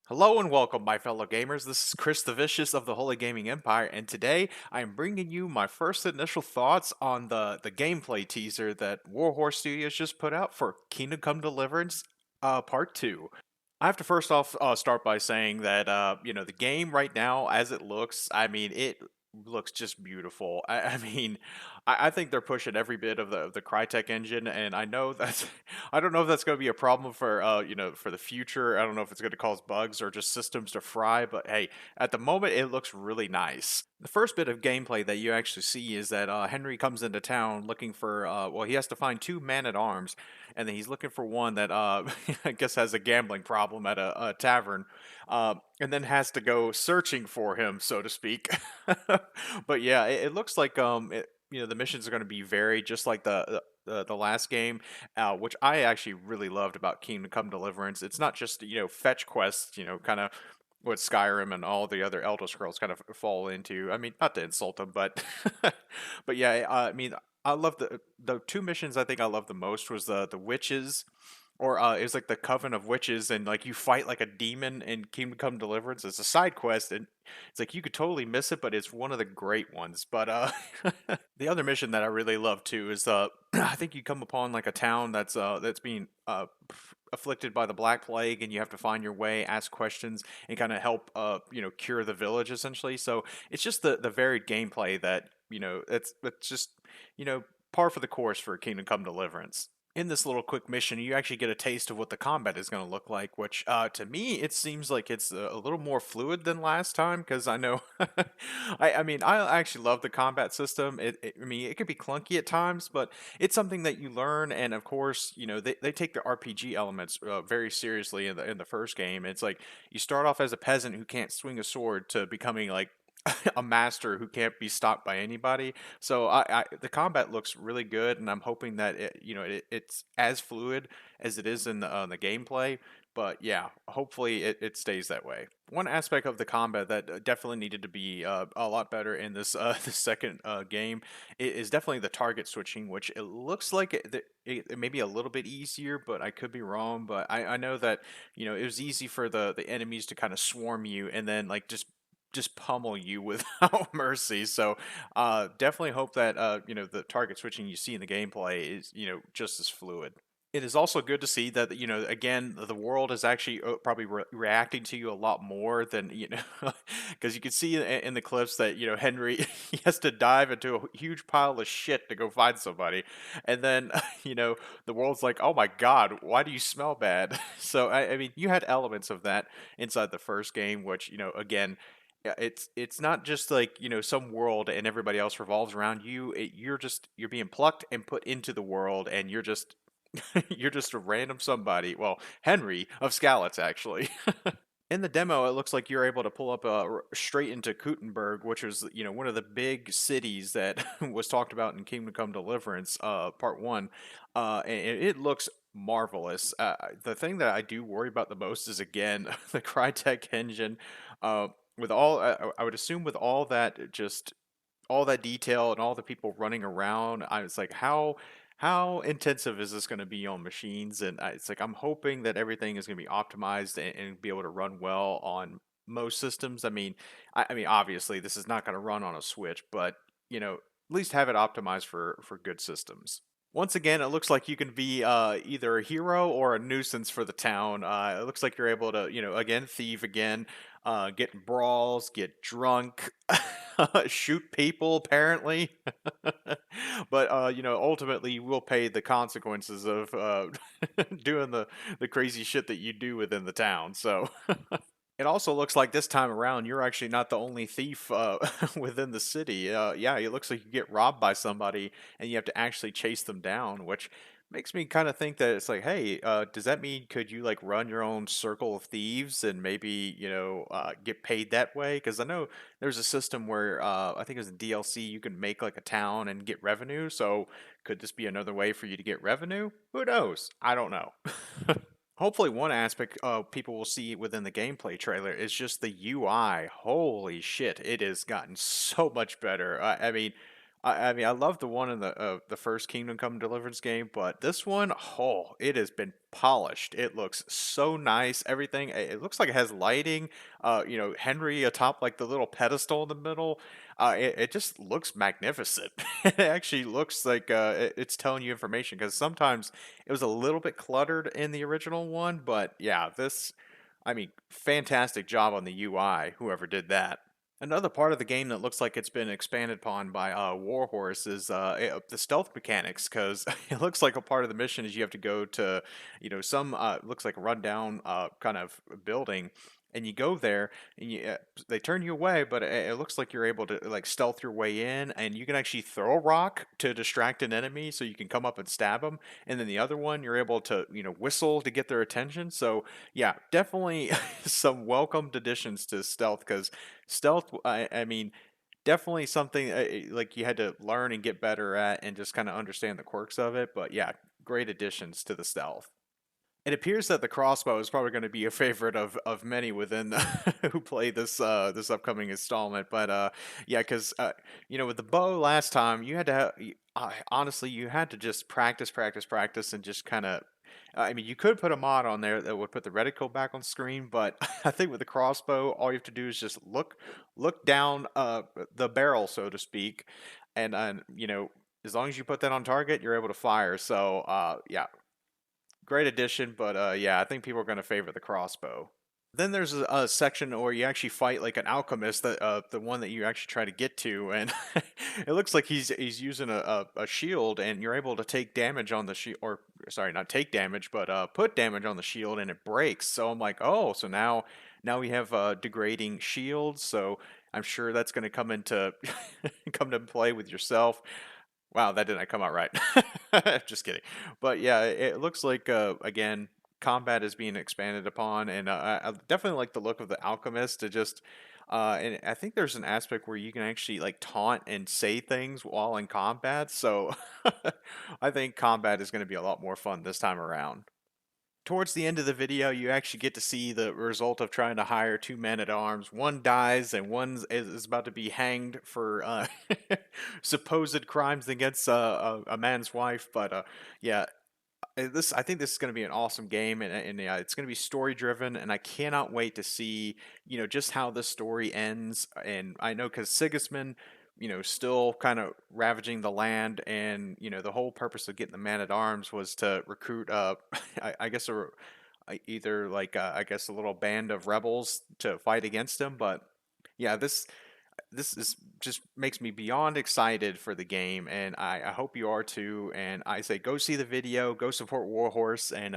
Hello and welcome, my fellow gamers. This is Chris the Vicious of the Holy Gaming Empire, and today I am bringing you my first initial thoughts on the gameplay teaser that Warhorse Studios just put out for Kingdom Come Deliverance Part 2. I have to first off start by saying that the game right now, as it looks, it looks just beautiful. I think they're pushing every bit of the Crytek engine, and I know that's I don't know if that's going to be a problem for for the future. I don't know if it's going to cause bugs or just systems to fry, but hey, at the moment it looks really nice. The first bit of gameplay that you actually see is that Henry comes into town looking for he has to find two men at arms, and then he's looking for one that I guess has a gambling problem at a tavern, and then has to go searching for him, so to speak. But yeah, it looks like the missions are going to be varied, just like the last game, which I actually really loved about Kingdom Come Deliverance. It's not just fetch quests, kind of what Skyrim and all the other Elder Scrolls kind of fall into. I mean, not to insult them, but but yeah, I love the two missions I think I love the most was the witches, or it was like the Coven of Witches, and like you fight like a demon in Kingdom Come Deliverance. It's a side quest, and it's like you could totally miss it, but it's one of the great ones. But the other mission that I really love too is I think you come upon like a town that's being afflicted by the Black Plague, and you have to find your way, ask questions, and kind of help cure the village essentially. So it's just the varied gameplay that it's just you know par for the course for Kingdom Come Deliverance. In this little quick mission, you actually get a taste of what the combat is going to look like, which to me, it seems like it's a little more fluid than last time, because I know, I actually love the combat system. It could be clunky at times, but it's something that you learn, and of course, they take the RPG elements very seriously in the first game. It's like you start off as a peasant who can't swing a sword to becoming like a master who can't be stopped by anybody. So the combat looks really good, and I'm hoping that it's as fluid as it is in the gameplay. But yeah, hopefully it stays that way. One aspect of the combat that definitely needed to be a lot better in this the second game is definitely the target switching, which it looks like it may be a little bit easier, but I could be wrong. But I know that it was easy for the enemies to kind of swarm you and then like just pummel you without mercy. So definitely hope that the target switching you see in the gameplay is just as fluid. It is also good to see that again the world is actually probably reacting to you a lot more than because you can see in the clips that Henry he has to dive into a huge pile of shit to go find somebody, and then the world's like, oh my god, why do you smell bad? So I mean you had elements of that inside the first game, which again, yeah, it's not just like, some world and everybody else revolves around you. You're being plucked and put into the world, and you're just you're just a random somebody. Well, Henry of Skalitz, actually. In the demo, it looks like you're able to pull up straight into Kuttenberg, which was one of the big cities that was talked about in Kingdom Come Deliverance, Part One, and it looks marvelous. The thing that I do worry about the most is again the Crytek engine. With all, I would assume with all that, just all that detail and all the people running around, I was like, how intensive is this going to be on machines? And it's like I'm hoping that everything is going to be optimized and be able to run well on most systems. I mean, obviously this is not going to run on a Switch, but at least have it optimized for good systems. Once again, it looks like you can be either a hero or a nuisance for the town. It looks like you're able to, again, thieve again, get in brawls, get drunk, shoot people, apparently. But, ultimately, you will pay the consequences of doing the crazy shit that you do within the town. So. It also looks like this time around you're actually not the only thief within the city. Yeah, it looks like you get robbed by somebody and you have to actually chase them down, which makes me kind of think that it's like, hey, does that mean could you like run your own circle of thieves and maybe get paid that way? Because I know there's a system where I think it was in DLC you can make like a town and get revenue. So could this be another way for you to get revenue? Who knows? I don't know. Hopefully, one aspect people will see within the gameplay trailer is just the UI. Holy shit, it has gotten so much better. I mean, I love the one in the first Kingdom Come Deliverance game, but this one, oh, it has been polished. It looks so nice. Everything, it looks like it has lighting. Henry atop like the little pedestal in the middle. It just looks magnificent. It actually looks like it's telling you information because sometimes it was a little bit cluttered in the original one, but yeah, I mean, fantastic job on the UI, whoever did that. Another part of the game that looks like it's been expanded upon by Warhorse is the stealth mechanics, because it looks like a part of the mission is you have to go to, some looks like a rundown kind of building, and you go there and they turn you away, but it looks like you're able to like stealth your way in, and you can actually throw a rock to distract an enemy, so you can come up and stab them, and then the other one you're able to whistle to get their attention. So yeah, definitely some welcomed additions to stealth because stealth, I mean, definitely something like you had to learn and get better at and just kind of understand the quirks of it. But yeah, great additions to the stealth. It appears that the crossbow is probably going to be a favorite of many within who play this upcoming installment. But yeah, because with the bow last time, you had to honestly you had to just practice, and just kind of. I mean, you could put a mod on there that would put the reticle back on screen, but I think with the crossbow, all you have to do is just look down the barrel, so to speak, and as long as you put that on target, you're able to fire. So yeah, great addition, but yeah, I think people are going to favor the crossbow. Then there's a section where you actually fight like an alchemist, that the one that you actually try to get to, and it looks like he's using a shield, and you're able to take damage on the shield, or sorry, not take damage, but put damage on the shield, and it breaks. So I'm like, oh, so now we have degrading shields. So I'm sure that's going to come into come to play with yourself. Wow, that didn't come out right. Just kidding. But yeah, it looks like again, combat is being expanded upon, and I definitely like the look of the alchemist. To just and I think there's an aspect where you can actually like taunt and say things while in combat. So I think combat is going to be a lot more fun this time around. Towards the end of the video, you actually get to see the result of trying to hire two men at arms. One dies, and one is about to be hanged for supposed crimes against a man's wife. But yeah, this I think this is going to be an awesome game, and yeah, it's going to be story driven, and I cannot wait to see just how this story ends. And I know because Sigismund, still kind of ravaging the land, and the whole purpose of getting the man at arms was to recruit I guess either like I guess a little band of rebels to fight against him. But yeah, this is just makes me beyond excited for the game, and I hope you are too. And I say go see the video, go support Warhorse, and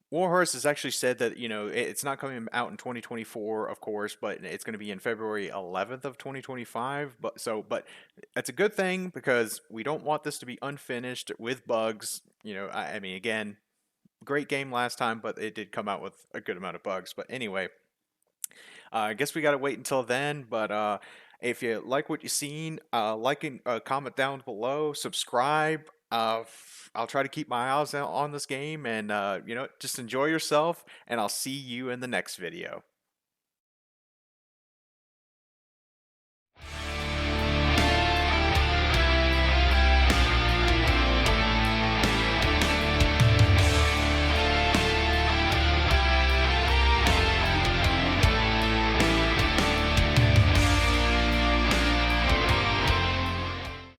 Warhorse has actually said that it's not coming out in 2024, of course, but it's going to be in February 11th of 2025. But that's a good thing because we don't want this to be unfinished with bugs. I mean, again, great game last time, but it did come out with a good amount of bugs. But anyway, I guess we got to wait until then. But if you like what you've seen, like and comment down below, subscribe. I'll try to keep my eyes out on this game, and just enjoy yourself. And I'll see you in the next video.